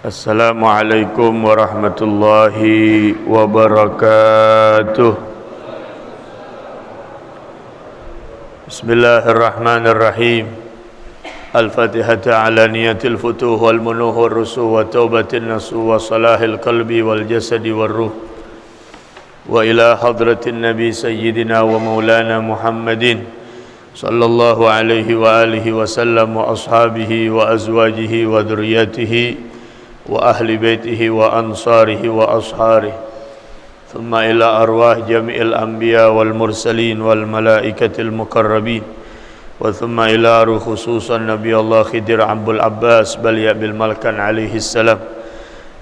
Assalamualaikum warahmatullahi wabarakatuh. Bismillahirrahmanirrahim. Al-Fatihah ala niyatil futuh wal munuh wal rusuh wa taubatin nasuh wa salahil qalbi wal jasadi wal ruh. Wa ila hadratin Nabi Sayyidina wa Maulana Muhammadin sallallahu alaihi wa alihi wa sallam wa ashabihi wa azwajihi wa dhurriyyatihi wa ahli baitihi wa ansarihi wa asharihi thumma ila arwah jami'il anbiya wal mursalin wal malaikatil muqarrabin wa thumma ila ruh khususan Nabi Allah Khidir Abdul Abbas Balya bil Malkan alaihi salam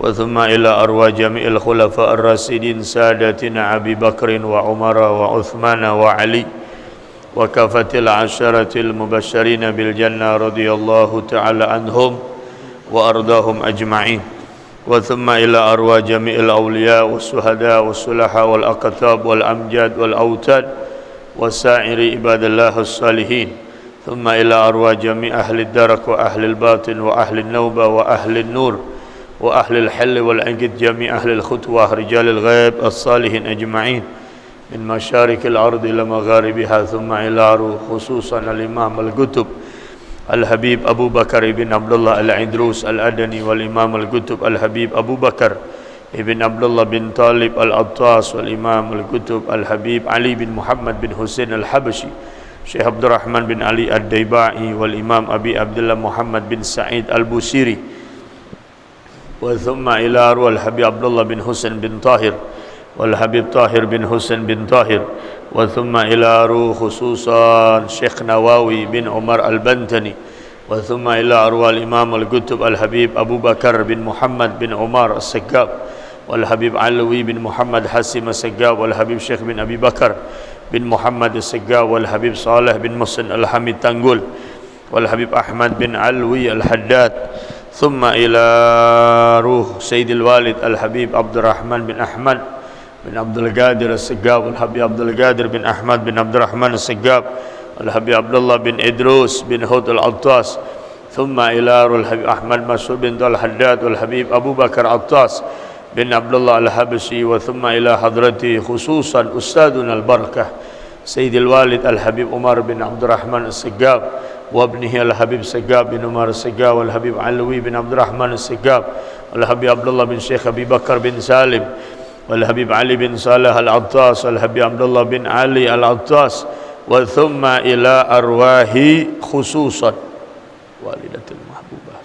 wa thumma ila arwah jami'il khulafa ar-rasidin sadatina Abi Bakrin wa Umar wa Uthman wa Ali wa kafatil asharatil mubasysyirin bil jannah radhiyallahu ta'ala anhum wa ardahum ajma'in wa thumma ila arwah jami'il awliya was suhada was sulaha wal aqtab wal amjad wal autad wasairi ibadallah as-salihin thumma ila arwah jami' ahli ad-darak wa ahli al-batin wa ahli an-nawba wa ahli an-nur wa ahli al-hall wal aqd jami' ahli al-khutwah rijal al-ghaib as-salihin ajma'in min masyarik al-ard ila magharibiha thumma ila ruh khususan al-imam al-qutb Al-Habib Abu Bakar ibn Abdullah Al-Idrus Al-Adani wal-Imam Al-Qutub Al-Habib Abu Bakar ibn Abdullah bin Talib Al-Attas wal-Imam Al-Qutub Al-Habib Ali bin Muhammad bin Hussein Al-Habashi Syekh Abdurrahman bin Ali Ad-Daibai wal-Imam Abi Abdullah Muhammad bin Sa'id Al-Busiri wa thumma ila Al-Habib Abdullah bin Hussein bin Tahir wal-Habib Tahir bin Hussein bin Tahir wa thumma ila ruh khususan Syekh Nawawi bin Umar Al-Bantani wa thumma ila arwah al-Imam Al-Qutub Al-Habib Abu Bakar bin Muhammad bin Umar As-Saggab wal-Habib Alawi bin Muhammad Hasim As-Saggab wal-Habib Syekh bin Abi Bakar bin Muhammad As-Saggab wal-Habib Saleh bin Muhsin Al-Hamid Tanggul wal-Habib Ahmad bin Alwi Al-Haddad thumma ila ruh Sayyidil Walid Al-Habib Abdurrahman bin Ahmad bin Abdul Qadir As-Saggab wal-Habib Abdul Qadir bin Ahmad bin Abdurrahman As-Saggab wal-Habib Abdullah bin Idrus bin Hud Al-Attas thumma ila al-Habib Ahmad Mas'ud bin Al-Haddad wal-Habib Abu Bakar Attas bin Abdullah Al-Habshi wa thumma ila hadrati khususan Ustaduna Al-Barakah Sayyidil Walid Al-Habib Umar bin Abdurrahman As-Saggab wa ibnihi Al-Habib Saggab bin Umar As-Saggab wal-Habib Alawi bin Abdurrahman As-Saggab wal-Habib Abdullah bin Syekh Abi Bakar bin Salim wal-Habib Ali bin Saleh Al-Attas wal-Habib Abdullah bin Ali Al-Attas wa thumma ila arwahi khususan walidatul mahbubah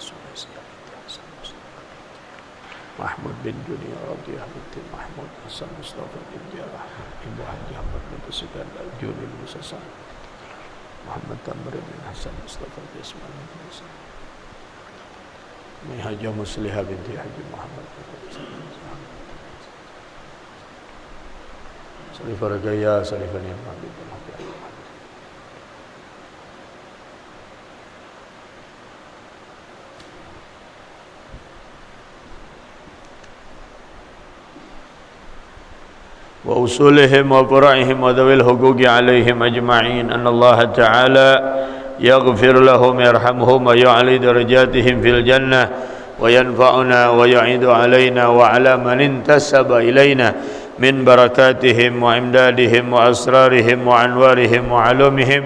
Mahmud bin Dunia Radiyah binti Mahmud Hasan Mustafa bin Jarrah Ibu Haji Ahmad bin Sudan Al-Juni Musasan Muhammad Tamr bin Hasan Mustafa bin Ismail bin Hasan Haji Musliha binti Haji Muhammad bin Salifah Ragaya, Salifah Ni'mah bin Muhammad. Wa usulihim wa fara'ihim wa dhawil huquqi alaihim ajma'in anna Allah Ta'ala yaghfir lahum yarhamhum wa yu'ali darajatihim fil jannah wa yanfa'una wa yu'idu alaina wa ala man intasaba ilaina من بركاتهم وإمدادهم وأسرارهم وأنوارهم وعلومهم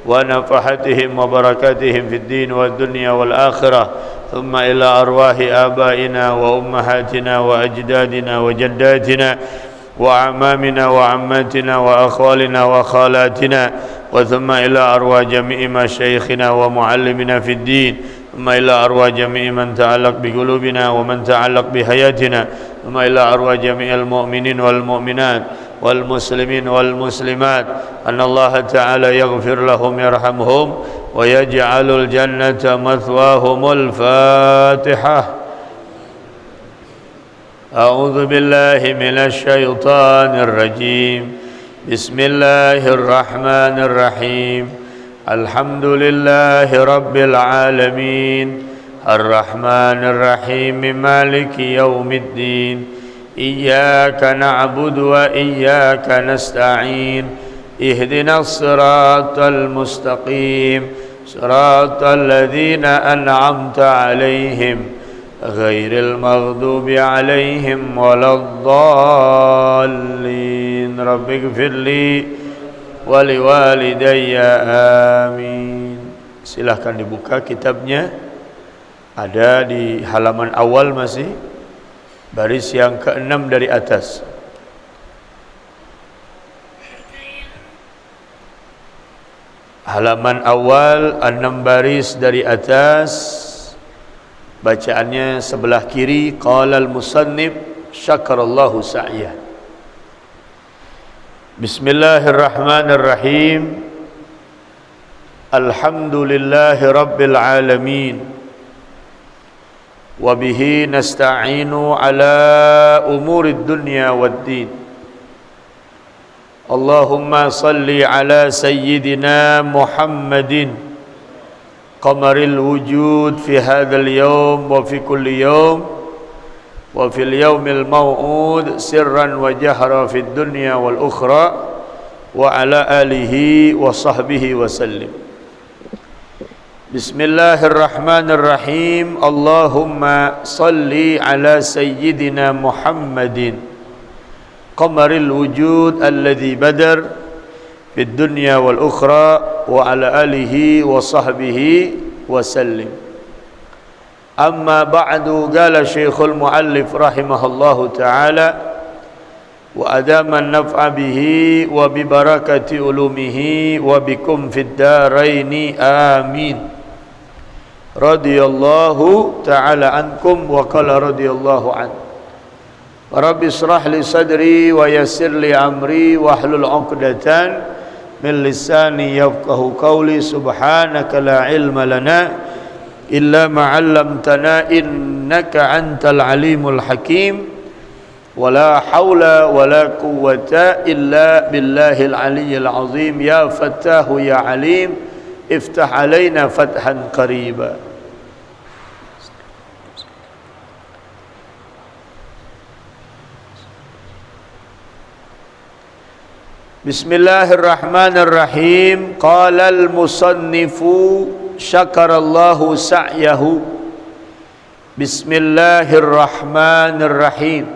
ونفحتهم وبركاتهم في الدين والدنيا والآخرة ثم إلى أرواح آبائنا وأمهاتنا وأجدادنا وجداتنا وأعمامنا وعماتنا وأخوالنا وخالاتنا وثم إلى أرواح جميع مشايخنا ومعلمنا في الدين ثم إلى أرواح جميع من تعلق بقلوبنا ومن تعلق بحياتنا ثم إلى أرواح جميع المؤمنين والمؤمنات والمسلمين والمسلمات أن الله تعالى يغفر لهم يرحمهم ويجعل الجنة مثواهم الفاتحة أعوذ بالله من الشيطان الرجيم بسم الله الرحمن الرحيم الحمد لله رب العالمين الرحمن الرحيم مالك يوم الدين إياك نعبد وإياك نستعين اهدنا الصراط المستقيم صراط الذين أنعمت عليهم ghairil maghdubi alaihim waladdallin. Rabbighfirli wa liwalidayya amin. Silahkan dibuka kitabnya, ada di halaman awal masih, baris yang ke-6 dari atas. Halaman awal 6 baris dari atas, bacaannya sebelah kiri. Qala al-musannif syakarallahu sa'yah. Bismillahirrahmanirrahim. Alhamdulillahi rabbil alamin. Wa bihi nasta'inu ala umurid dunya waddin. Allahumma salli ala sayyidina Muhammadin qamaril wujud fi hadzal yawm wa fi kulli yawm wa fil yawmil maw'ud sirran wa jahra fid dunya wal ukhra wa ala alihi wa sahbihi wa sallim. Bismillahirrahmanirrahim. Allahumma salli ala sayyidina Muhammadin qamaril wujud alladhi badar fid dunya wal ukhra wa ala alihi wa sahbihi wa sallim. Amma ba'du, qala syekhul muallif rahimahullahu ta'ala wa adama an-naf'a bihi wa bi barakati ulumihi wa bikum fid daraini amin. Radiyallahu ta'ala ankum wa qala radiyallahu ankum. Rabbi israh li sadri wa yassir li amri wahlul 'uqdatan min lisani yafqahu qawli. Subhanaka la ilma lana illa ma 'allamtana innaka antal alimul hakim. Wa la haula wa la quwwata illa billahil aliyyil azim. Ya fattahu ya alim iftah alaina fathan qariba. Bismillahirrahmanirrahim. Qala al-musannifu syakarallahu sa'yahu. Bismillahirrahmanirrahim.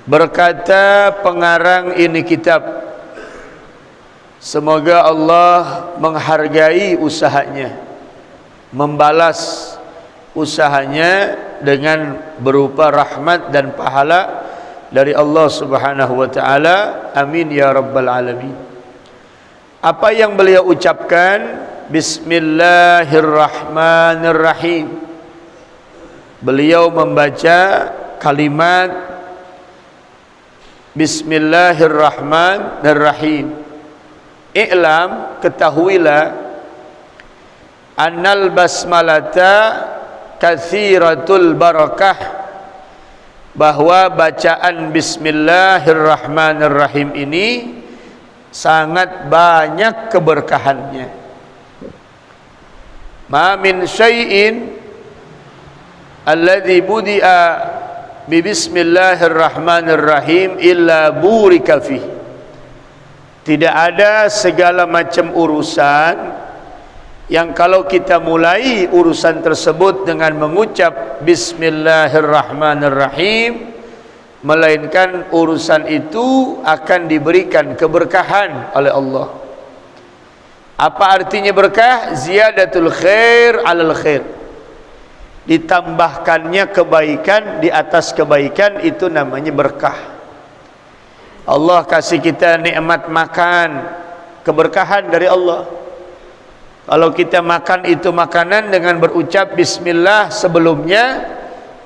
Berkata pengarang ini kitab, semoga Allah menghargai usahanya, membalas usahanya dengan berupa rahmat dan pahala dari Allah Subhanahu wa ta'ala. Amin ya rabbal alamin. Apa yang beliau ucapkan? Bismillahirrahmanirrahim. Beliau membaca kalimat Bismillahirrahmanirrahim. I'lam, ketahuilah, annal basmalata katsiratul barakah, bahwa bacaan Bismillahirrahmanirrahim ini sangat banyak keberkahannya. Ma min syai'in alladhi budi'a bi Bismillahirrahmanirrahim illa burika fih. Tidak ada segala macam urusan yang kalau kita mulai urusan tersebut dengan mengucap Bismillahirrahmanirrahim, melainkan urusan itu akan diberikan keberkahan oleh Allah. Apa artinya berkah? Ziyadatul khair alal khair. Ditambahkannya kebaikan di atas kebaikan, itu namanya berkah. Allah kasih kita nikmat makan, keberkahan dari Allah. Kalau kita makan itu makanan dengan berucap bismillah sebelumnya,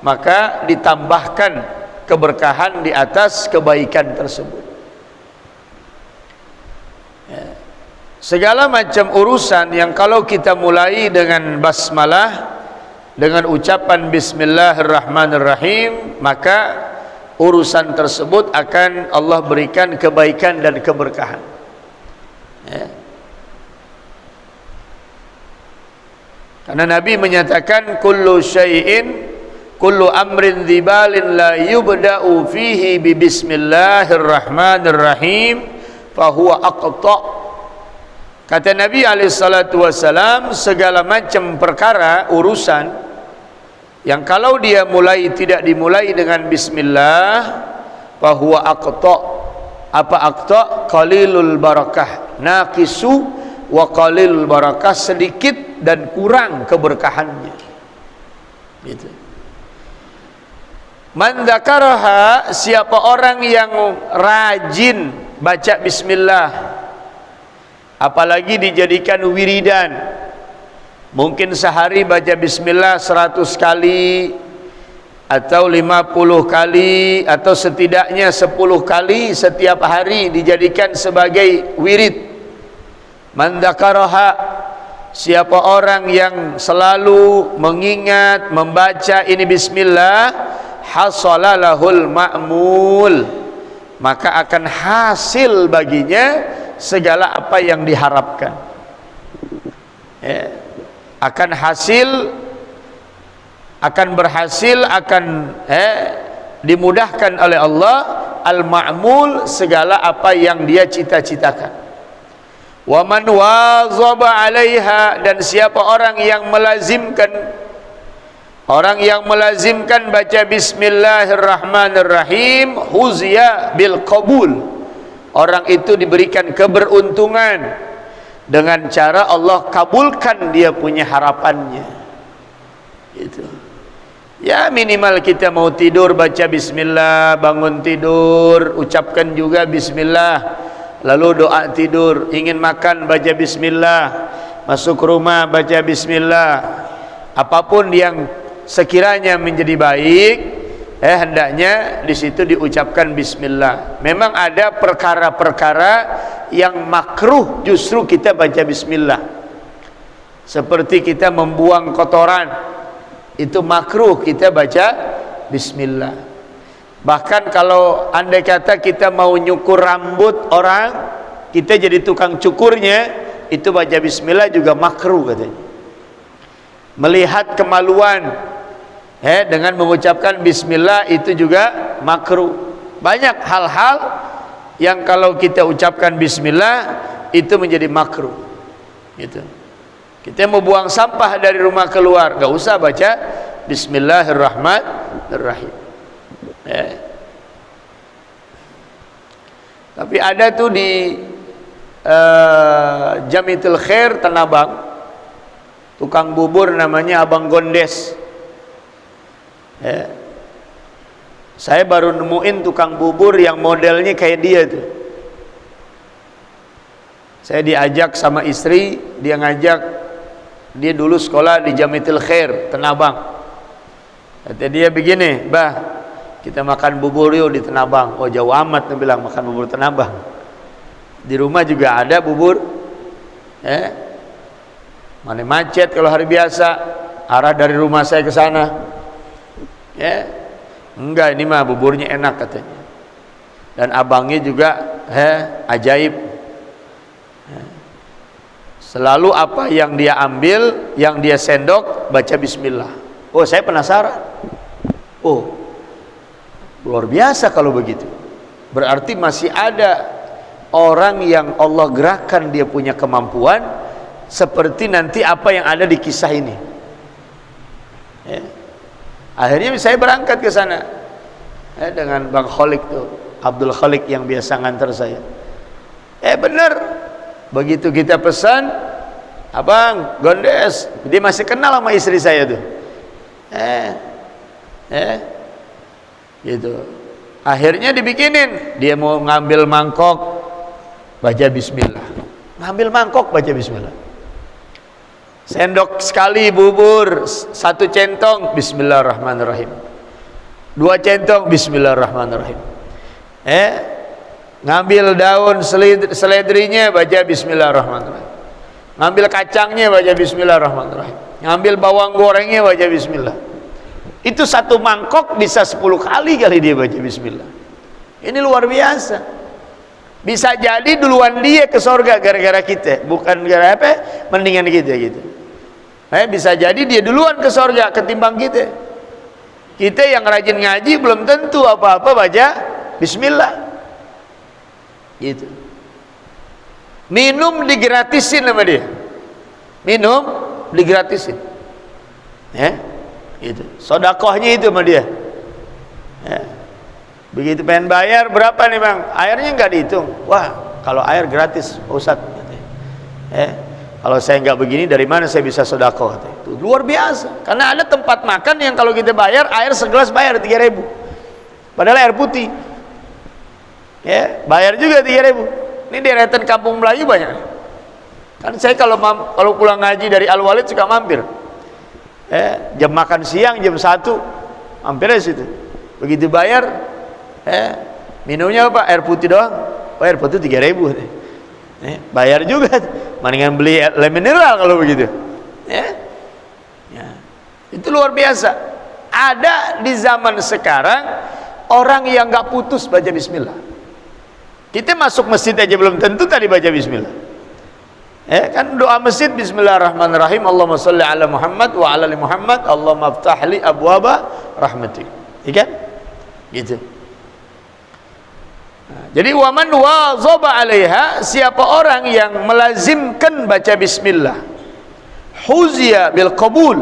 maka ditambahkan keberkahan di atas kebaikan tersebut. Ya. Segala macam urusan yang kalau kita mulai dengan basmalah, dengan ucapan bismillahirrahmanirrahim, maka urusan tersebut akan Allah berikan kebaikan dan keberkahan. Ya. Karena Nabi menyatakan kullu syai'in, kullu amrin dzibalin la yubda'u fihi bi bismillahirrahmanirrahim fahuwa aqta'. Kata Nabi alaihi salatu wasalam, segala macam perkara urusan yang kalau dia mulai tidak dimulai dengan bismillah, fahuwa aqta. Apa aqta? Qalilul barakah, naqisu wa qalilul barakah, sedikit dan kurang keberkahannya. Gitu. Man dzakaraha, siapa orang yang rajin baca bismillah, apalagi dijadikan wiridan, mungkin sehari baca bismillah 100 kali atau 50 kali atau setidaknya 10 kali setiap hari dijadikan sebagai wirid. Man dzakaraha, siapa orang yang selalu mengingat membaca ini bismillah, hasalalahul ma'mul, maka akan hasil baginya segala apa yang diharapkan. Ya, akan hasil, akan berhasil, akan dimudahkan oleh Allah al-ma'mul, segala apa yang dia cita-citakan. Wa man wazaba 'alaiha, dan siapa orang yang melazimkan, orang yang melazimkan baca bismillahirrahmanirrahim, huziya bil qabul, orang itu diberikan keberuntungan dengan cara Allah kabulkan dia punya harapannya. Gitu. Ya, minimal kita mau tidur baca bismillah, bangun tidur ucapkan juga bismillah, lalu doa tidur, ingin makan baca bismillah, masuk rumah baca bismillah. Apapun yang sekiranya menjadi baik, hendaknya di situ diucapkan bismillah. Memang ada perkara-perkara yang makruh justru kita baca bismillah, seperti kita membuang kotoran, itu makruh kita baca bismillah. Bahkan kalau andai kata kita mau nyukur rambut orang, kita jadi tukang cukurnya, itu baca bismillah juga makruh katanya. Melihat kemaluan dengan mengucapkan bismillah itu juga makruh. Banyak hal-hal yang kalau kita ucapkan bismillah itu menjadi makruh. Gitu. Kita mau buang sampah dari rumah keluar, gak usah baca bismillahirrahmanirrahim. Tapi ada tuh di Jamitul Khair Tanah Abang, tukang bubur namanya Abang Gondes. Saya baru nemuin tukang bubur yang modelnya kayak dia tuh. Saya diajak sama istri, dia ngajak, dia dulu sekolah di Jamitul Khair Tanah Abang. Kata dia begini, "Bah, kita makan bubur yuk di Tanah Abang." Oh, jauh amat, dia bilang, makan bubur Tanah Abang. Di rumah juga ada bubur. Mana macet kalau hari biasa, arah dari rumah saya ke sana. Enggak, ini mah buburnya enak katanya. Dan abangnya juga ajaib. Selalu apa yang dia ambil, yang dia sendok, baca bismillah. Oh, saya penasaran. Oh, luar biasa kalau begitu. Berarti masih ada orang yang Allah gerakkan dia punya kemampuan seperti nanti apa yang ada di kisah ini. Akhirnya saya berangkat ke sana dengan Bang Kholik tuh, Abdul Kholik yang biasa nganter saya. Bener. Begitu kita pesan, "Abang Gondes," dia masih kenal sama istri saya tuh. Gitu. Akhirnya dibikinin, dia mau ngambil mangkok, baca bismillah. Ngambil mangkok, baca bismillah. Sendok sekali bubur, 1 centong, bismillahirrahmanirrahim. 2 centong, bismillahirrahmanirrahim. Ngambil daun seledrinya, baca bismillahirrahmanirrahim. Ngambil kacangnya, baca bismillahirrahmanirrahim. Ngambil bawang gorengnya, baca bismillah. Itu 1 mangkok bisa 10 kali dia baca bismillah. Ini luar biasa. Bisa jadi duluan dia ke surga gara-gara kita, bukan gara apa, mendingan kita gitu. Bisa jadi dia duluan ke surga ketimbang kita. Kita yang rajin ngaji belum tentu apa-apa baca bismillah. Gitu. Minum digratisin sama dia. Minum digratisin. Itu sodakohnya itu sama dia. Ya. Begitu pengen bayar, berapa nih bang? Airnya nggak dihitung. Wah, kalau air gratis Pak Ustadz. Kalau saya nggak begini, dari mana saya bisa sodakoh? Itu luar biasa. Karena ada tempat makan yang kalau kita bayar, air segelas bayar 3.000, padahal air putih. Ya, bayar juga 3.000. Ini deretan kampung Melayu banyak. Kan saya kalau pulang ngaji dari Al-Walid suka mampir. Jam makan siang jam 1 mampir di situ. Begitu bayar, minumnya apa? Air putih doang. Oh, air putih 3.000. Bayar juga. Mendingan beli le mineral kalau begitu. Ya. Itu luar biasa. Ada di zaman sekarang orang yang nggak putus baca bismillah. Kita masuk masjid aja belum tentu tadi baca bismillah. Kan doa masjid bismillahirrahmanirrahim, Allahumma sholli ala Muhammad wa ala ali Muhammad, Allahumma aftah li abwaba rahmatik. Iya kan? Gitu. Jadi waman wazaba 'alaiha, siapa orang yang melazimkan baca bismillah, huziya bil qabul,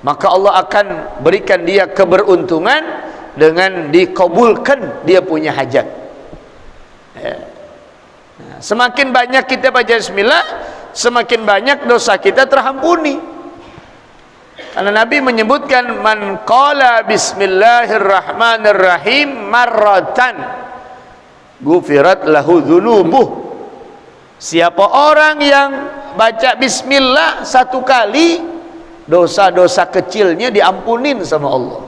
maka Allah akan berikan dia keberuntungan dengan dikabulkan dia punya hajat. Semakin banyak kita baca bismillah, semakin banyak dosa kita terampuni. Karena Nabi menyebutkan man qala bismillahirrahmanirrahim marratan gufirat lahu dzunubuh. Siapa orang yang baca bismillah satu kali, dosa-dosa kecilnya diampunin sama Allah.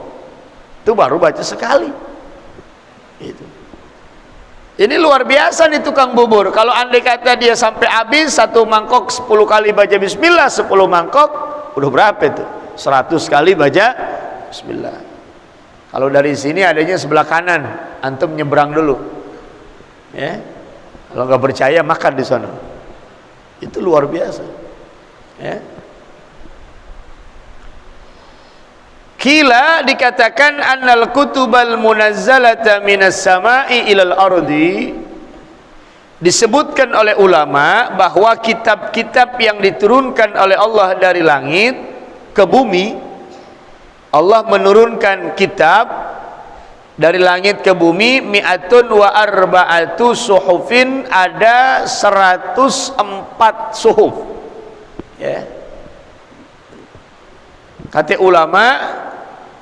Itu baru baca sekali. Itu. Ini luar biasa nih tukang bubur. Kalau andai kata dia sampai habis satu mangkok 10 kali baca bismillah, 10 mangkok udah berapa itu? 100 kali baca bismillah. Kalau dari sini adanya sebelah kanan, antum nyebrang dulu. Ya. Kalau nggak percaya makan di sana. Itu luar biasa. Ya. Kila dikatakan annal kutubal munazzalata minas sama'i ilal ardi, disebutkan oleh ulama bahwa kitab-kitab yang diturunkan oleh Allah dari langit ke bumi, Allah menurunkan kitab dari langit ke bumi mi'atun wa arba'atu suhufin, ada 104 suhuf. Ya. Kata ulama,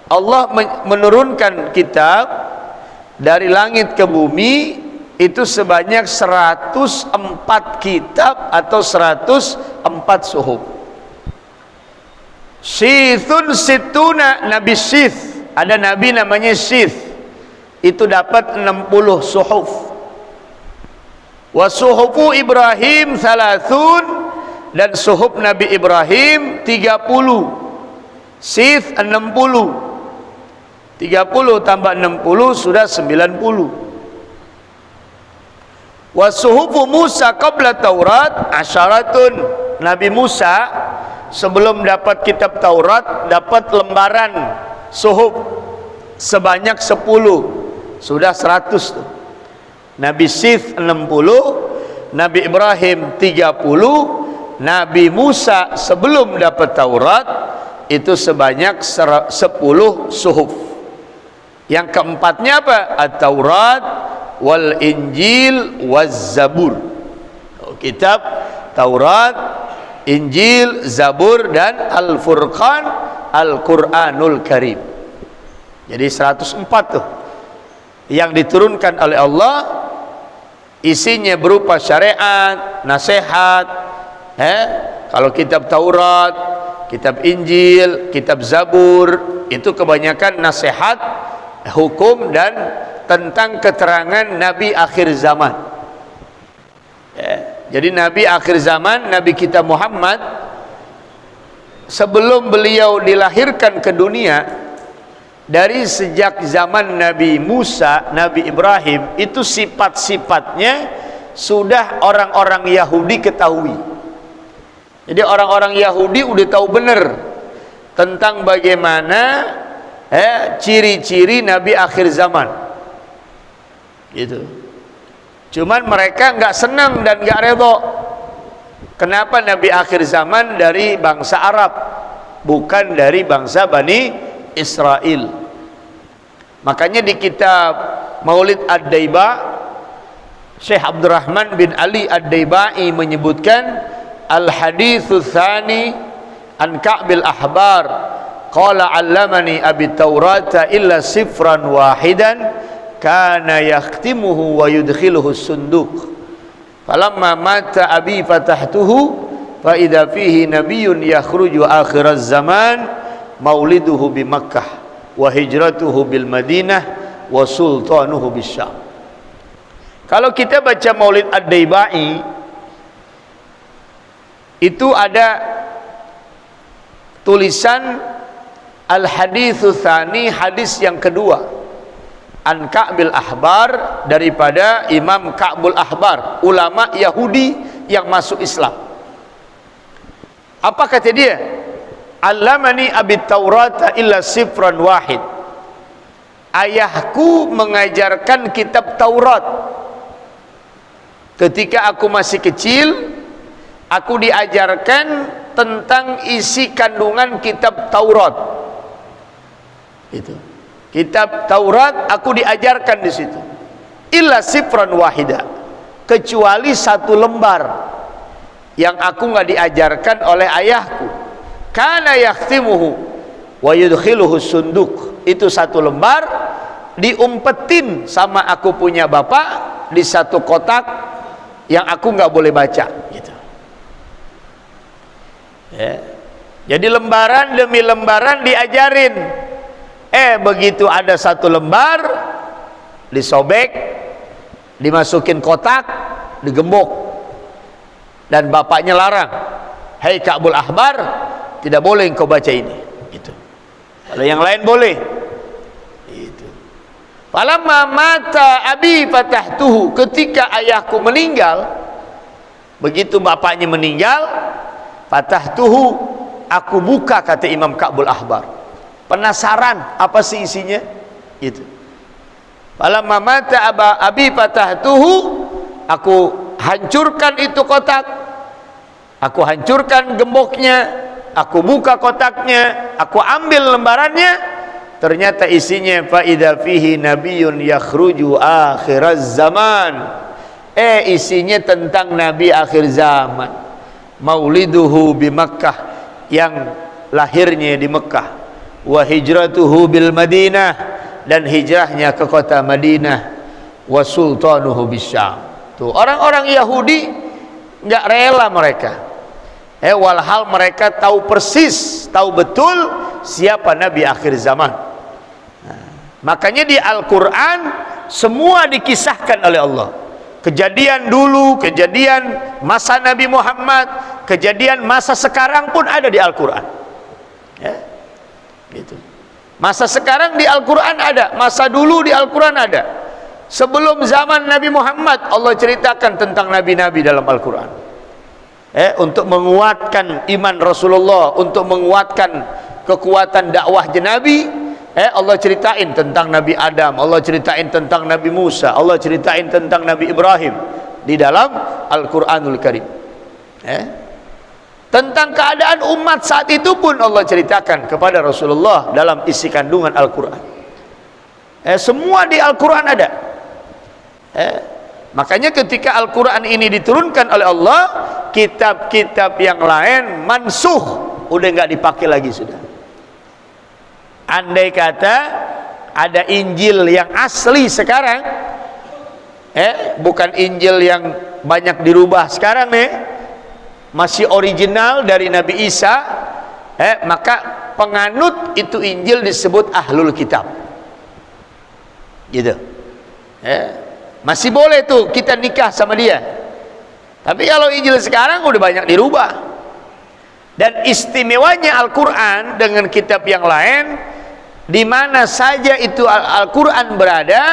Allah menurunkan kitab dari langit ke bumi itu sebanyak 104 kitab atau 104 suhuf. Syithun situna, Nabi Syith, ada nabi namanya Syith, itu dapat 60 suhuf. Wa suhufu Ibrahim thalathun, dan suhuf Nabi Ibrahim 30. Syith 60, 30 tambah 60 sudah 90. Wa suhufu Musa qabla Taurat asyaratun, Nabi Musa sebelum dapat kitab Taurat dapat lembaran suhuf sebanyak 10, sudah 100 tuh. Nabi Syith 60, Nabi Ibrahim 30, Nabi Musa sebelum dapat Taurat itu sebanyak 10 suhuf. Yang keempatnya apa? At-Taurat wal Injil waz Zabur. Kitab Taurat, Injil, Zabur, dan Al-Furqan, Al-Quranul Karim. Jadi 104 tuh yang diturunkan oleh Allah, isinya berupa syariat, nasihat. Kalau kitab Taurat, kitab Injil, kitab Zabur itu kebanyakan nasihat, hukum, dan tentang keterangan Nabi akhir zaman. Jadi Nabi akhir zaman, Nabi kita Muhammad, sebelum beliau dilahirkan ke dunia, dari sejak zaman Nabi Musa, Nabi Ibrahim, itu sifat-sifatnya sudah orang-orang Yahudi ketahui. Jadi orang-orang Yahudi udah tahu benar tentang bagaimana ciri-ciri Nabi akhir zaman. Gitu. Cuman mereka nggak senang dan nggak redho. Kenapa Nabi akhir zaman dari bangsa Arab? bukan dari bangsa Bani Israel. Makanya di kitab Maulid Ad-Daiba, Syekh Abdurrahman bin Ali Ad-Daibai menyebutkan al-haditsu tsani an Ka'bil Ahbar qala 'allamani abi Taurata illa sifran wahidan kana yakhtimuhu wa yudkhiluhu sunduq falamma mata abi fatahtuhu fa idza fihi nabiyyun yakhruju akhiraz zaman mauliduhu bi Makkah wa hijratuhu bil Madinah wa sultanuhu bisyam. Kalau kita baca Maulid Ad-Daibai, itu ada tulisan al-haditsu tsani, hadis yang kedua, an Ka'bil Ahbar, daripada Imam Ka'bul Ahbar, ulama Yahudi yang masuk Islam. Apa kata dia? Allamani abi Taurata illa sifran wahid. Ayahku mengajarkan kitab Taurat. Ketika aku masih kecil, aku diajarkan tentang isi kandungan kitab Taurat. Itu. Kitab Taurat aku diajarkan di situ. Illa sifran wahida, kecuali satu lembar yang aku nggak diajarkan oleh ayahku. Kana yakhtimuhu wa yudkhiluhu sunduk. Itu satu lembar diumpetin sama aku punya bapak di satu kotak yang aku nggak boleh baca, gitu. Ya. Jadi lembaran demi lembaran diajarin. Begitu ada satu lembar, disobek, dimasukin kotak, digembok, dan bapaknya larang, "Hei Ka'bul Ahbar, tidak boleh engkau baca ini." Gitu. Kalau yang lain boleh. Falamma mata abi fatahtuhu, ketika ayahku meninggal, begitu bapaknya meninggal, fatahtuhu, aku buka, kata Imam Ka'bul Ahbar. Penasaran apa sih isinya? Gitu. Falamma mata abi fatahtuhu, aku hancurkan itu kotak, aku hancurkan gemboknya, aku buka kotaknya, aku ambil lembarannya. Ternyata isinya fa idza fihi nabiyyun yakhruju akhiraz zaman. Isinya tentang nabi akhir zaman. Mauliduhu bi Makkah, yang lahirnya di Mekah. Wa hijratuhu bil Madinah, dan hijrahnya ke kota Madinah. Wa sultanuhu bisyam. Tuh, orang-orang Yahudi enggak rela mereka. Walhal mereka tahu persis, tahu betul siapa nabi akhir zaman. Makanya di Al-Quran semua dikisahkan oleh Allah. Kejadian dulu, kejadian masa Nabi Muhammad, kejadian masa sekarang pun ada di Al-Quran. Ya, gitu. Masa sekarang di Al-Quran ada, masa dulu di Al-Quran ada. Sebelum zaman Nabi Muhammad, Allah ceritakan tentang nabi-nabi dalam Al-Quran. Untuk menguatkan iman Rasulullah, untuk menguatkan kekuatan dakwah Nabi. Allah ceritain tentang Nabi Adam, Allah ceritain tentang Nabi Musa, Allah ceritain tentang Nabi Ibrahim di dalam Al-Quranul Karim. Tentang keadaan umat saat itu pun Allah ceritakan kepada Rasulullah dalam isi kandungan Al-Quran. Semua di Al-Quran ada. Makanya ketika Al-Quran ini diturunkan oleh Allah, kitab-kitab yang lain mansuh, udah nggak dipakai lagi sudah. Andai kata ada Injil yang asli sekarang, bukan Injil yang banyak dirubah sekarang nih, masih original dari Nabi Isa, maka penganut itu Injil disebut ahlul kitab, gitu. Masih boleh tuh kita nikah sama dia. Tapi kalau Injil sekarang udah banyak dirubah. Dan istimewanya Al-Quran dengan kitab yang lain, di mana saja itu Al-Quran berada,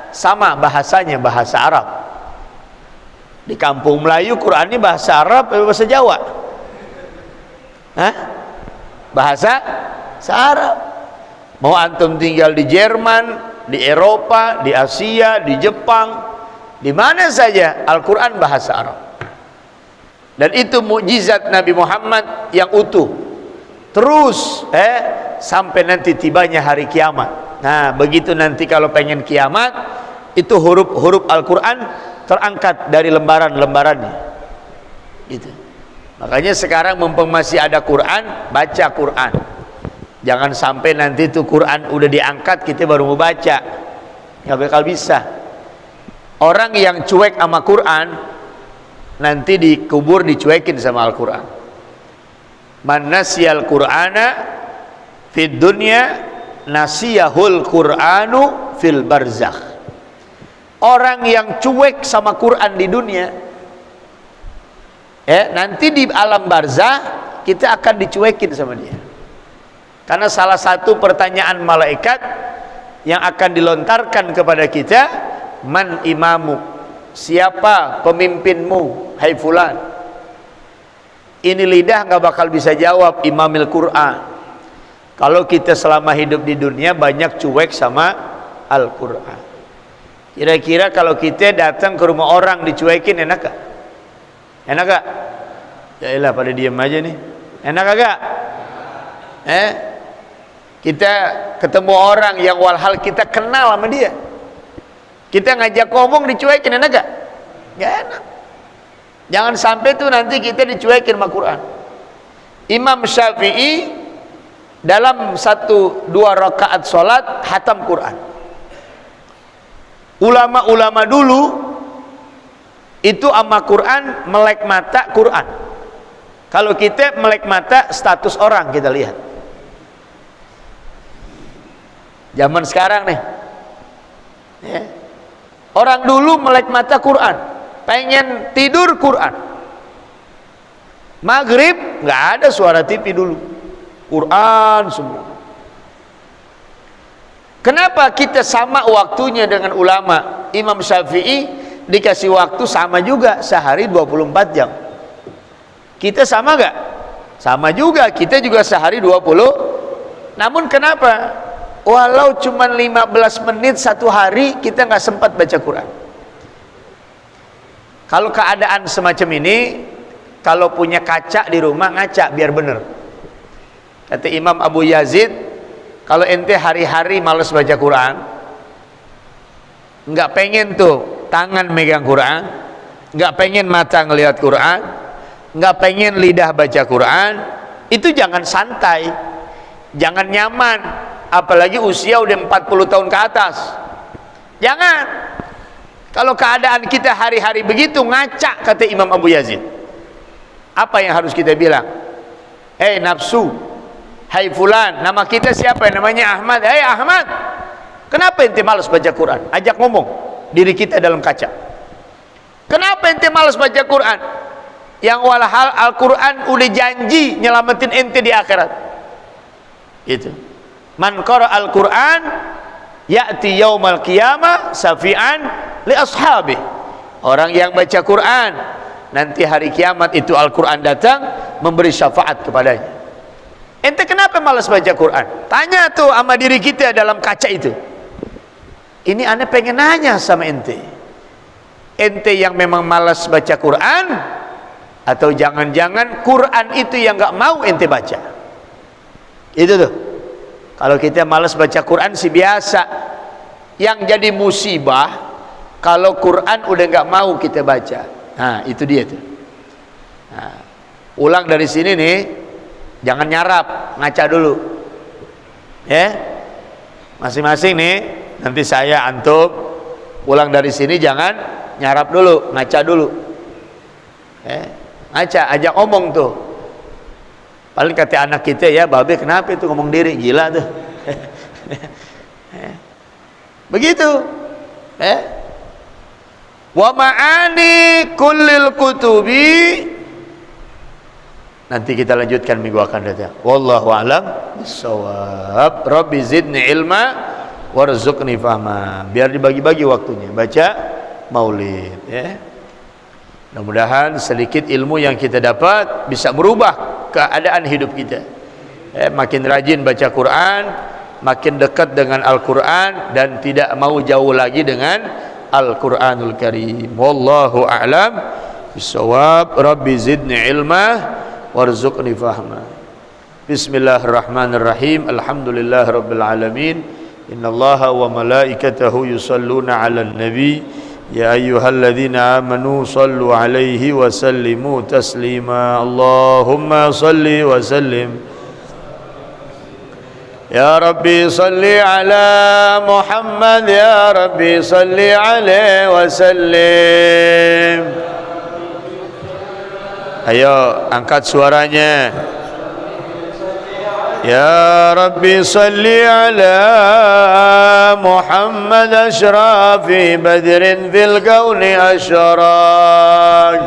sama bahasanya, bahasa Arab. Di kampung Melayu Quran ini bahasa Arab atau bahasa Jawa? Bahasa Arab. Mau antum tinggal di Jerman, di Eropa, di Asia, di Jepang, di mana saja Al-Quran bahasa Arab. Dan itu mukjizat Nabi Muhammad yang utuh. terus sampai nanti tibanya hari kiamat. Nah, begitu nanti kalau pengen kiamat, itu huruf-huruf Al-Quran terangkat dari lembaran-lembarannya gitu. Makanya sekarang mumpung masih ada Quran, baca Quran. Jangan sampai nanti itu Quran udah diangkat kita baru mau baca, nggak bakal bisa. Orang yang cuek sama Quran nanti dikubur dicuekin sama Al-Quran. Man nasiyal Qur'ana fid dunya nasiyahul Qur'anu fil barzakh. Orang yang cuek sama Quran di dunia, nanti di alam barzakh kita akan dicuekin sama dia. Karena salah satu pertanyaan malaikat yang akan dilontarkan kepada kita, man imamu, siapa pemimpinmu, hai fulan. Ini lidah nggak bakal bisa jawab imamil Quran. Kalau kita selama hidup di dunia banyak cuek sama Al-Quran. Kira-kira kalau kita datang ke rumah orang dicuekin, enak gak? Enak gak? Yaelah pada diem aja nih. Enak gak? Kita ketemu orang yang walhal kita kenal sama dia, kita ngajak ngomong dicuekin, enak gak? Gak enak. Jangan sampai tuh nanti kita dicuekin sama Quran. Imam Syafi'i dalam 1-2 rakaat sholat hatam Quran. Ulama-ulama dulu itu sama Quran melek mata Quran. Kalau kita melek mata status orang, kita lihat. Zaman sekarang nih, orang dulu melek mata Quran, pengen tidur Quran. Maghrib nggak ada suara TV dulu, Quran semua. Kenapa kita sama waktunya dengan ulama? Imam Syafi'i dikasih waktu sama juga, sehari 24 jam. Kita sama gak? Sama juga, kita juga sehari 20. Namun kenapa? Walau cuma 15 menit satu hari kita nggak sempat baca Quran. Kalau keadaan semacam ini, kalau punya kaca di rumah, ngaca biar bener. Kata Imam Abu Yazid, kalau ente hari-hari malas baca Quran, nggak pengen tuh tangan megang Quran, nggak pengen mata ngelihat Quran, nggak pengen lidah baca Quran, itu jangan santai, jangan nyaman, apalagi usia udah 40 tahun ke atas. Jangan. Kalau keadaan kita hari-hari begitu, ngaca, kata Imam Abu Yazid. Apa yang harus kita bilang? Nafsu, hai fulan, nama kita siapa? Namanya Ahmad. Hei Ahmad, kenapa ente malas baca Quran? Ajak ngomong diri kita dalam kaca. Kenapa ente malas baca Quran? Yang walhal Al-Quran udah janji nyelamatin ente di akhirat. Itu. Man qara Al-Quran ya'ti yaumal qiyamah safi'an li ashabi. Orang yang baca Quran nanti hari kiamat itu Al-Quran datang memberi syafaat kepadanya. Ente kenapa malas baca Quran? Tanya tuh sama diri kita dalam kaca itu. Ini aneh pengen nanya sama ente. Ente yang memang malas baca Quran, atau jangan-jangan Quran itu yang nggak mau ente baca? Itu tuh. Kalau kita malas baca Quran sih biasa. Yang jadi musibah kalau Quran udah nggak mau kita baca. Nah itu dia tuh. Nah, ulang dari sini nih. Jangan nyarap, ngaca dulu. Masing-masing nih, nanti saya antum pulang dari sini jangan nyarap dulu, ngaca dulu. Ngaca, ajak ngomong tuh. Paling kata anak kita, ya babe kenapa itu ngomong diri, gila tuh. Begitu. Wa ma'ani kullil kutubi. Nanti kita lanjutkan minggu akan datang. Wallahu a'lam bissawab. Rabbi zidni ilma warzuqni fahma. Biar dibagi-bagi waktunya baca maulid, Mudah-mudahan sedikit ilmu yang kita dapat bisa merubah keadaan hidup kita. Makin rajin baca Quran, makin dekat dengan Al-Quran, dan tidak mau jauh lagi dengan Al-Quranul Karim. Wallahu a'lam bissawab. Rabbi zidni ilma warzuqni fahma. Bismillahirrahmanirrahim. Alhamdulillahirabbil alamin. Innallaha wa malaikatahu yusalluna 'alan nabi. Ya ayyuhalladzina amanu sallu 'alaihi wa sallimu taslima. Allahumma salli wa sallim. Ya Rabbi salli ala Muhammad, ya Rabbi salli alaihi wa sallim. Ayo angkat suaranya. Ya Rabbi salli ala Muhammad ashrafi badrin fil kauni ashraq.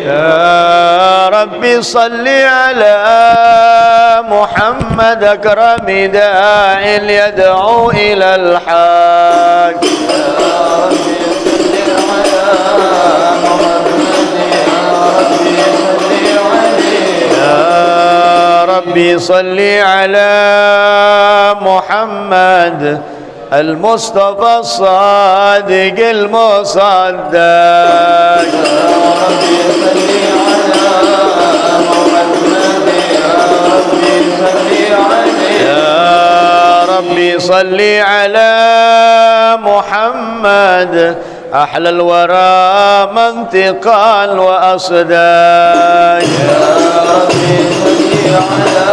يا ربي صل على محمد أكرم داع يدعو إلى الحق. يا ربي صل على محمد المصطفى الصادق المصدق. يا ربي صل على محمد أحلى الورى منطقا وأصداق. يا ربي صل على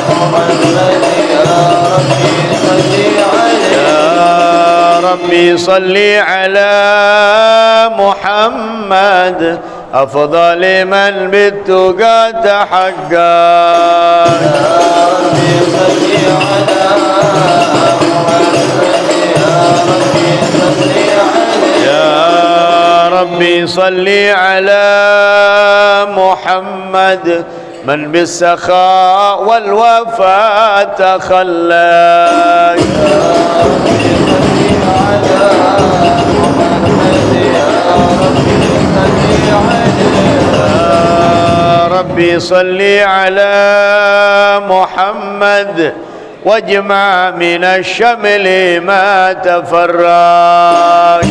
محمد يا ربي صل على محمد أفضل من بالتقى تحقق. يا ربي صل على محمد من بالسخاء والوفاء تخلق. يا ربي صل على محمد واجمع من الشمل ما تفرق.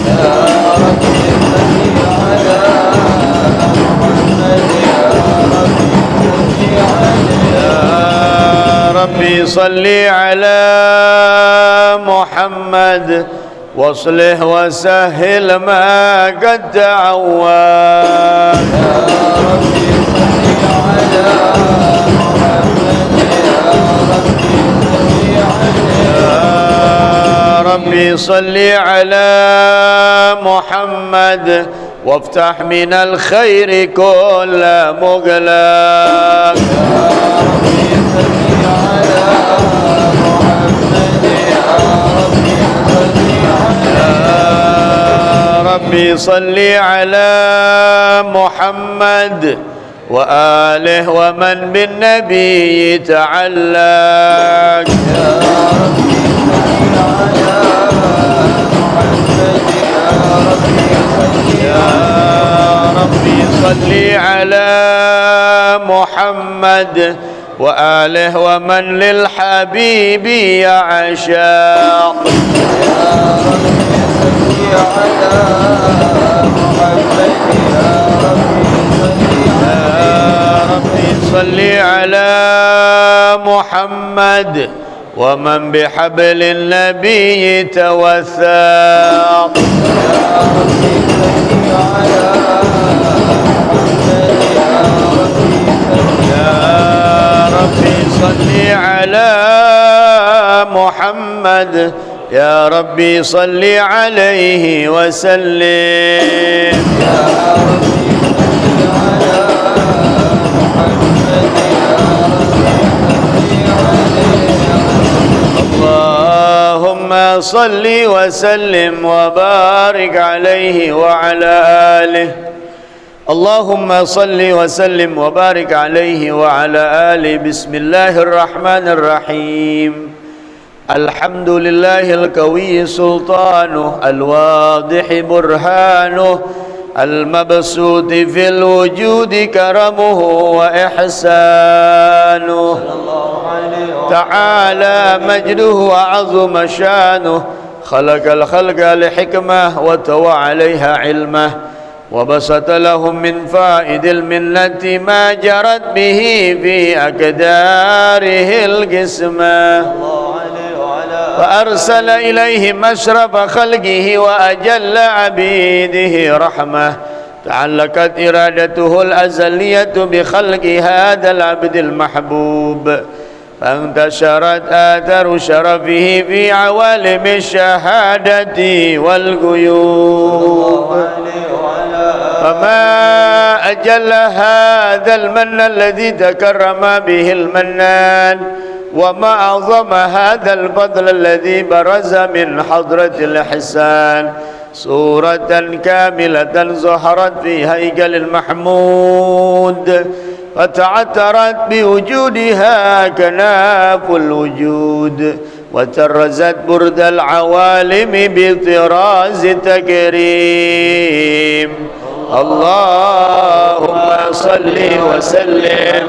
يا ربي صل على محمد واصلح وسهل ما قد تعود. يا ربي صل على محمد وافتح من الخير كل مغلق. ربي صل على محمد وآله ومن بالنبي تعلق. يا ربي صل على محمد وآله ومن للحبيب يعشق. يا ربي صل على محمد ومن بحبل النبي توثق. يا ربي صل على محمد يا ربي صل عليه وسلم. يا اللهم صل وسلم وبارك عليه وعلى آله. اللهم صل وسلم وبارك عليه وعلى آله. بسم الله الرحمن الرحيم. الحمد لله القوي سلطانه الواضح برهانه المبسوط في الوجود كرمه وإحسانه تعالى مجده وعظم شانه خلق الخلق لحكمة وتوى عليها علمه وبسط لهم من فائد المنة ما جرت به في أكداره القسمة وأرسل إليهم أشرف خلقه وأجل عبيده رحمة تعلقت إرادته الأزلية بخلق هذا العبد المحبوب فانتشرت آثار شرفه في عوالم الشهادة والغيوب فما أجل هذا المن الذي تكرم به المنان وما أعظم هذا الفضل الذي برز من حضرة الإحسان صورة كاملة ظهرت في هيكل المحمود فتعترت بوجودها كناف الوجود وترزت برد العوالم بطراز تكريم اللهم صل وسلم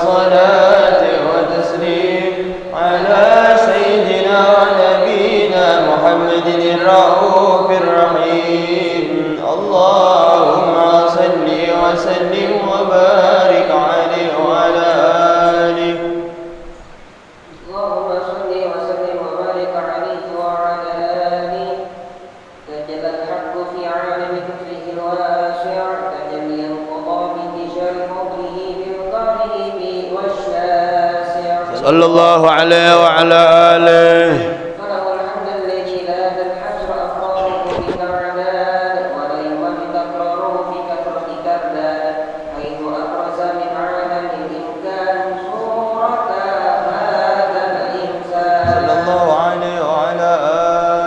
صلاة وتسليم على سيدنا ونبينا محمد الرؤوف الرحيم اللهم صل وسلم وبارك عليه وعلى آله اللهم صل وسلم وبارك عليه وعلى آله تجلى الحق في عالم كفره الواسع تجليا قضى بانتشار فضله بالقريب والشاسع صلى الله عليه وعلى آله فله الحمد الذي لا تنحصر أفراده بالأعداد ولا يمل تكراره في كثرة كرداد حيث أبرز من عالم الإمكان صورة هذا الإنسان صلى الله عليه وعلى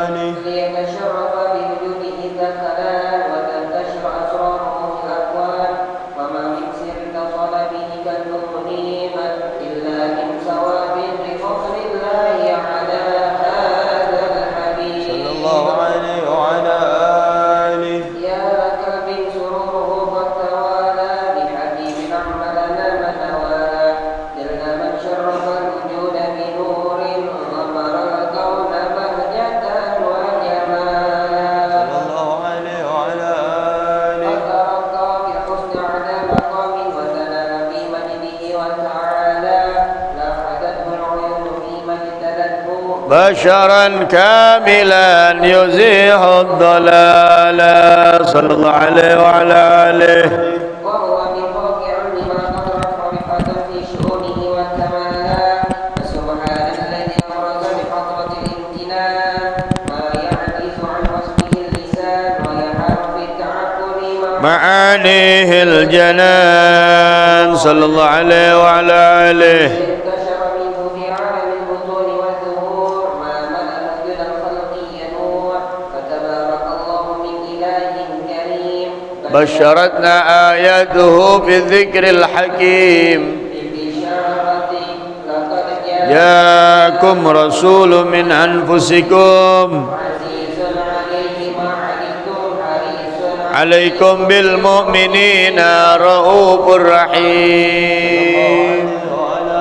آله ليتشرف بوجوده الدخلان وتنتشر أسراره في الأكوان وما من سر اتصل به كالنونيمة إلا من ثواب بفضل الله على هذا الحبيب صلى الله عليه وعلى آله يا لك من سروره قد توالى بحبيب أعملنا من نوالى إلا من شرف الوجود بنور غمر الكون بهجة وجمالا صلى الله عليه وعلى آله قد ترقى في الحسن على مقام وتنال في مجده وتعالى لا حدته العيون في مجتلته بشرا كاملا يزيح الضلال صلى الله عليه وعلى آله وهو بواقع لما قدرت رفعة في شؤونه والكمال فسبحان الذي أبرز بحضرة الامتنان ما يعجز عن وصفه اللسان ويحار بالتعقل معانيه الجنان صلى الله عليه وعلى آله انتشر منه في عالم البطون والظهور ما ملأ مسجد الخلق ينور فتبارك الله من إله كريم بشرتنا آياته في الذكر الحكيم ببشارة لقد جاءكم رسول من أنفسكم عزيز عليه ما عنتم حريص عليكم بالمؤمنين رؤوف رحيم وعلى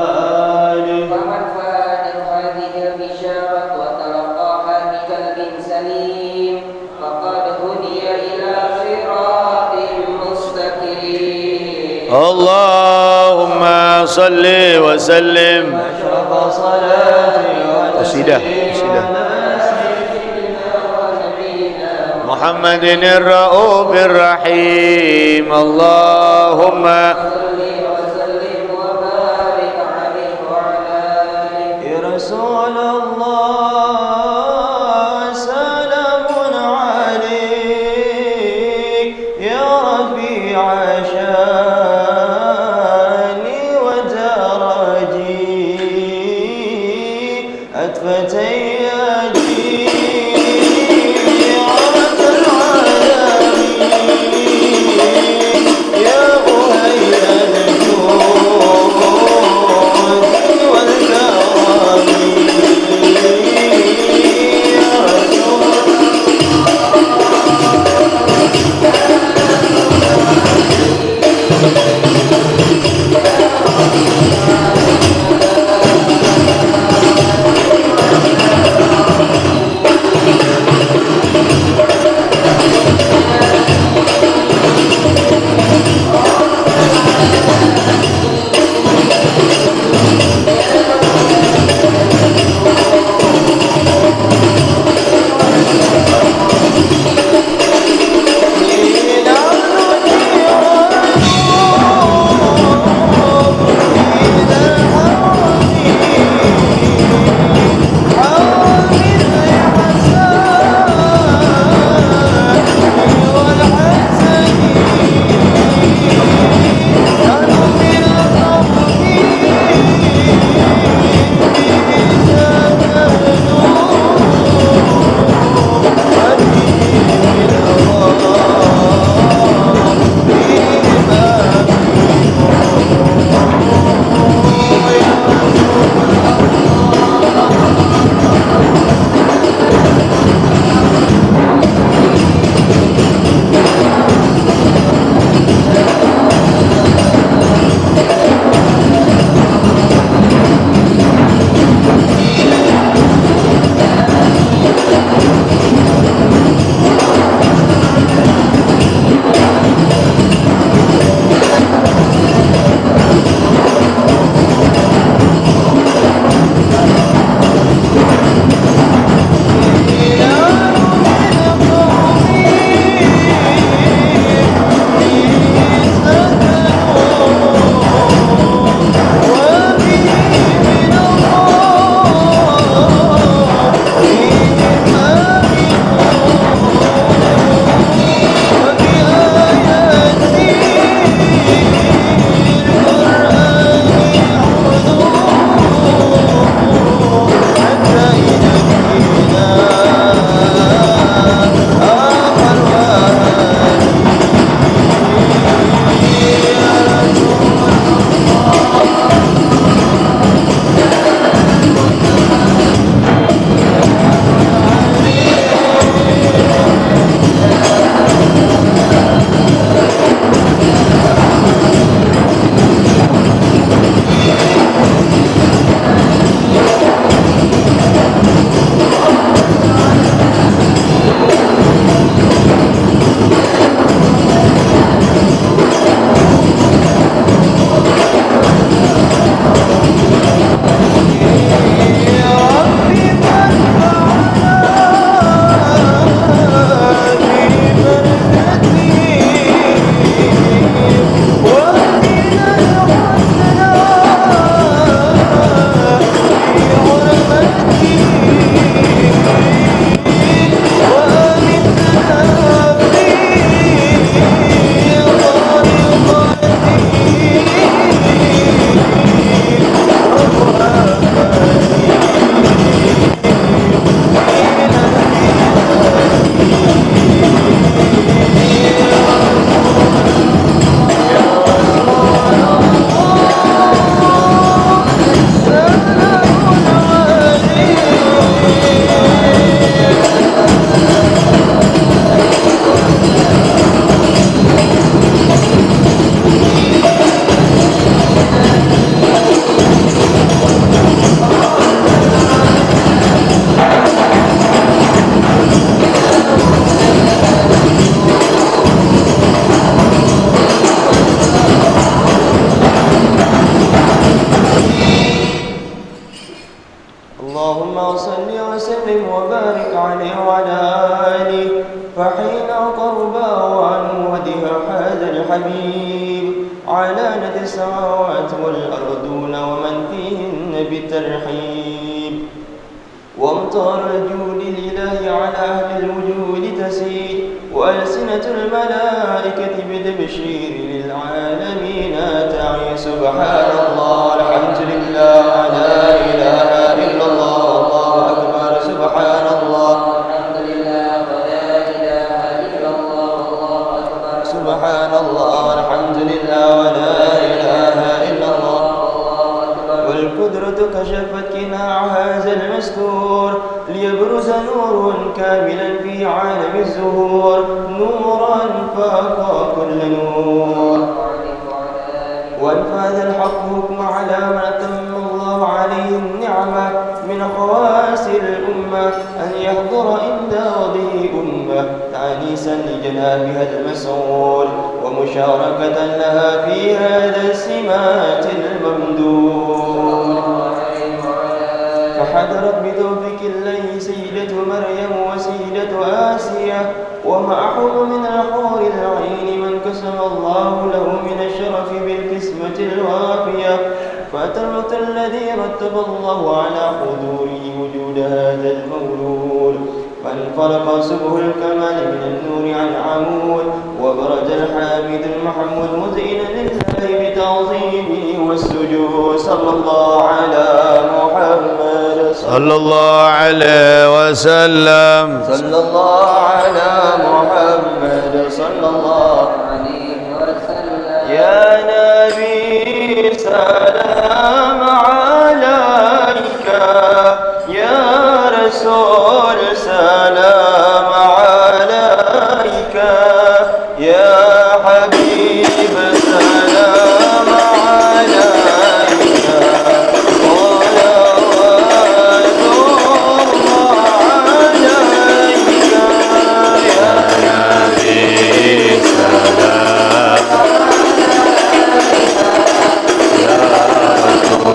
آله فمن فات هذه البشارة وتلقاها بقلب سليم فقد هدي إلى صراط مستقيم اللهم صل وسلم أشرف صلاتي قصيدة وتسليم قصيدة على سيدنا ونبينا محمد الرؤوف الرحيم اللهم صل وسلم وبارك عليه وعلى آله يا رسول الله سلام عليك يا رفيع شاني ودرجي أدفتي عرف العالمين يا أهيل الجود والكرم يا رسول اللهم صل وسلم وبارك عليه وعلى آله فحين قربا وعن ودها هذا الحبيب علانت السماوات والأرضون ومن فيهن بالترحيب وامطار الجود الإله على أهل الوجود تسيل وألسنة الملائكة بتبشير للعالمين تعي سبحان الله الحمد لله لا إله إلا الله الله أكبر سبحان الله الحمد لله ولا إله إلا الله والله أكبر سبحان الله الحمد لله ولا إله إلا الله والله أكبر والقدرة كشفت قناع هذا المستور ليبرز نور كاملا في عالم الزهور نورا فاق كل نور وانفذ الحق حكم على من أتم الله عليه النعمة من خواص الأمة أن يحضر إمداده أمة تعنيسا لجنابها المسؤول ومشاركة لها في هذا السمات الممدود فحضرت بتوفيق الله سيدة مريم وسيدة آسيا ومعهم من الحور العين من قسم الله له من الشرف بالقسمة الوافية فأتى الوقت الذي رتب الله على حضوره وجود هذا المولود فانفرق سبه الكمال من النور عن عمود وبرز الحامد المحمود مذئنا لله بتعظيمه والسجود صلى الله على محمد صلى الله عليه وسلم صلى الله على محمد صلى الله عليه وسلم يا نبي سلام عليك يا رسول سلام عليك يا حبيب سلام عليك صلوات الله عليك يا نبي سلام يا رسول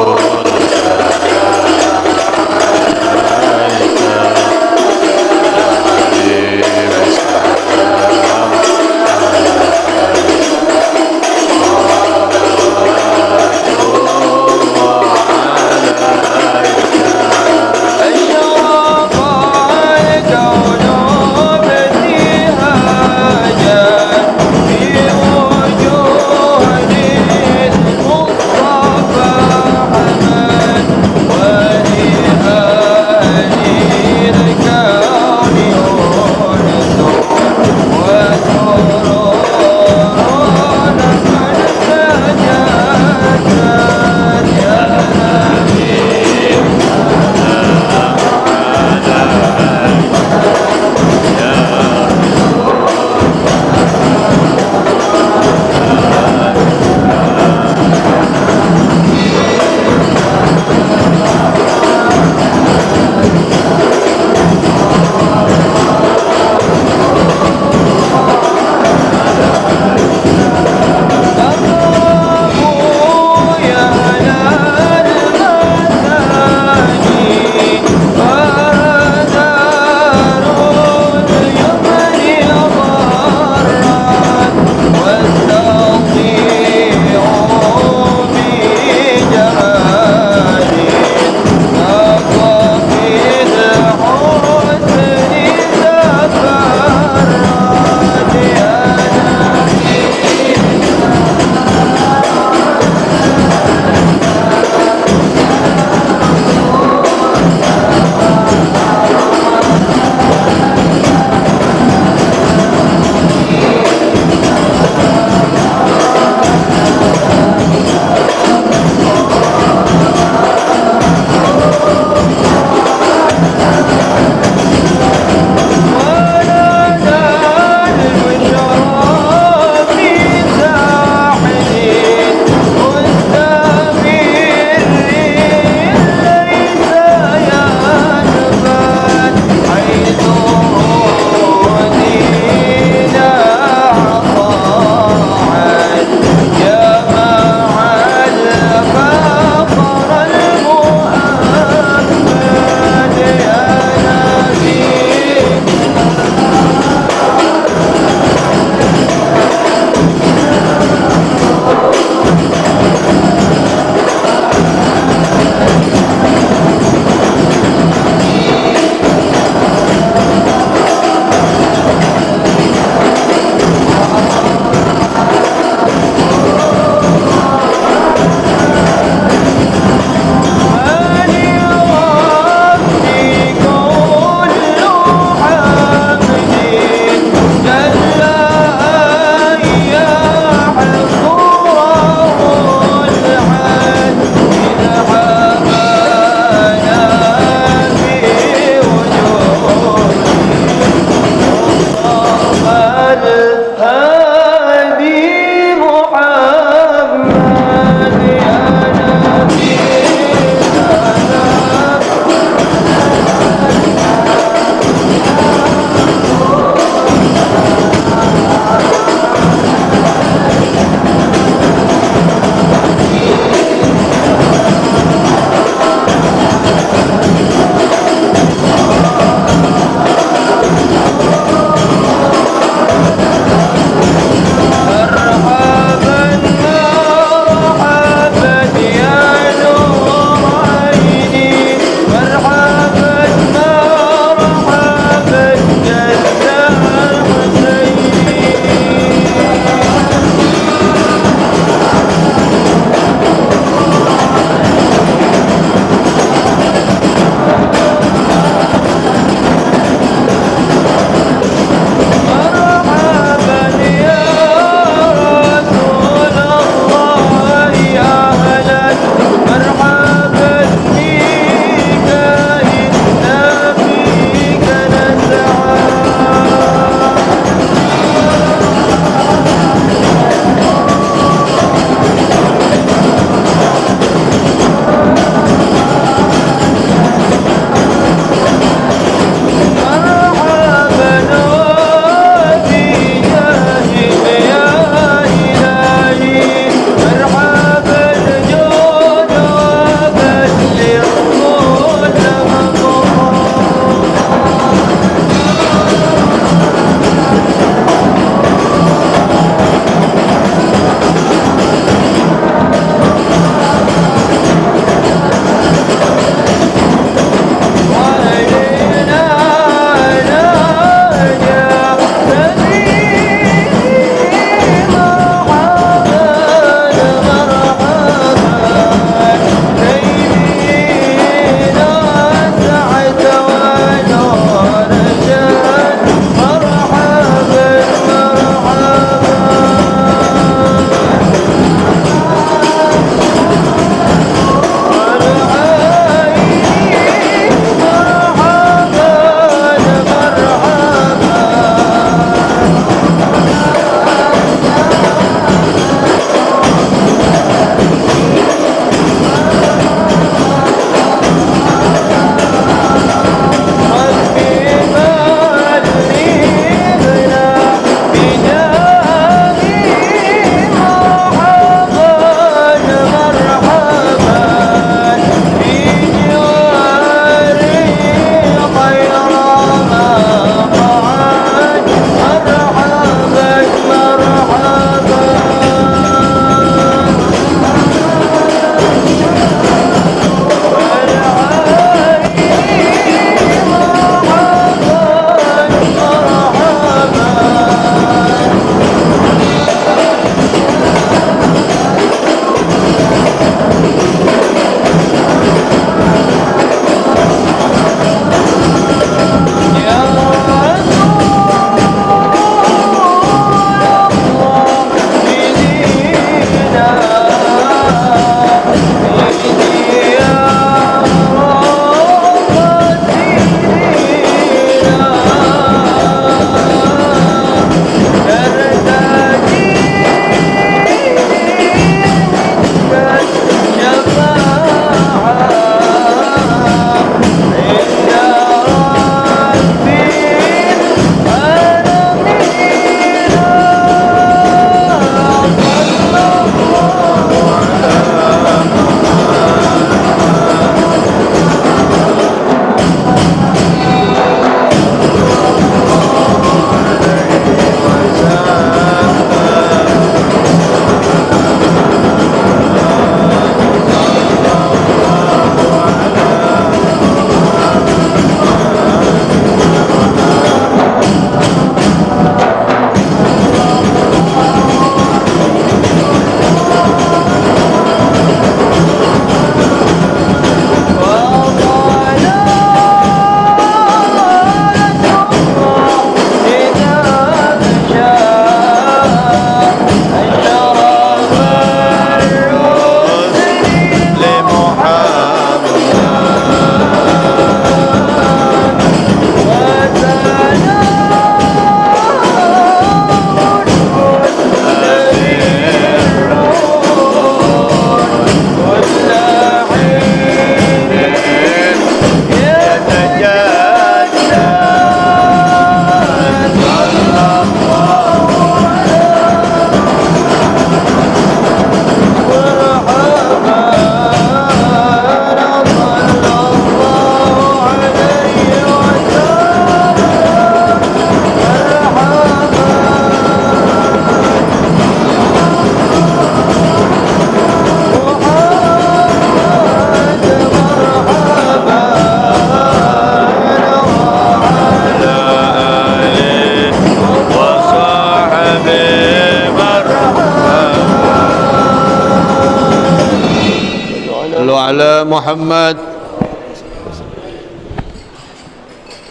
محمد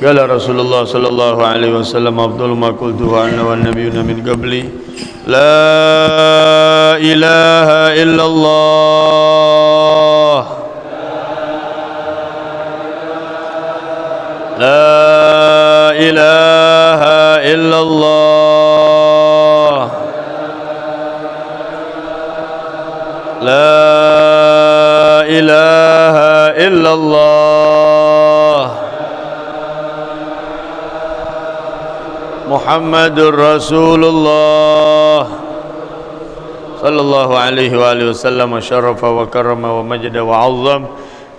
قال رسول الله صلى الله عليه وسلم أفضل ما قلته أنا والنبيون من قبلي لا إله إلا الله لا إله إلا الله لا إله إلا الله محمد رسول الله صلى الله عليه وآله وسلم شرف وكرم ومجد وعظم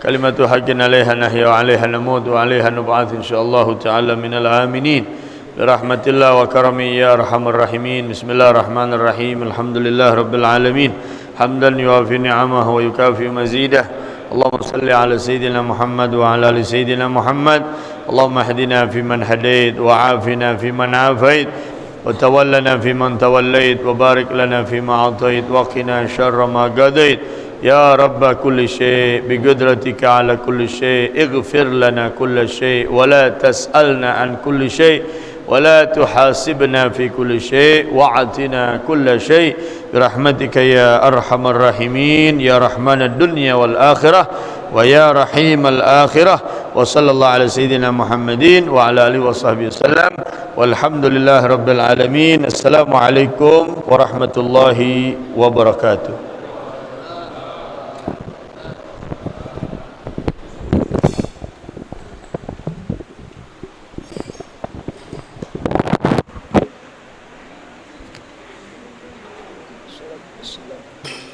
كلمة حق عليها نحيا وعليها نموت وعليها نبعث إن شاء الله تعالى من الآمنين برحمة الله وكرمه يا أرحم الراحمين. بسم الله الرحمن الرحيم. الحمد لله رب العالمين حمدا يوافي نعمه ويكافئ مزيده. اللهم صل على سيدنا محمد وعلى آل سيدنا محمد. اللهم اهدنا فيمن هديت وعافنا فيمن عافيت وتولنا فيمن توليت وبارك لنا فيما أعطيت وقنا شر ما قضيت يا رب كل شيء بقدرتك على كل شيء. اغفر لنا كل شيء ولا تسألنا عن كل شيء ولا تحاسبنا في كل شيء واعطنا كل شيء برحمتك يا أرحم الراحمين يا رحمن الدنيا والآخرة ويا رحيم الآخرة. وصلى الله على سيدنا محمد وعلى آله وصحبه وسلم والحمد لله رب العالمين. السلام عليكم ورحمة الله وبركاته. Bismillah.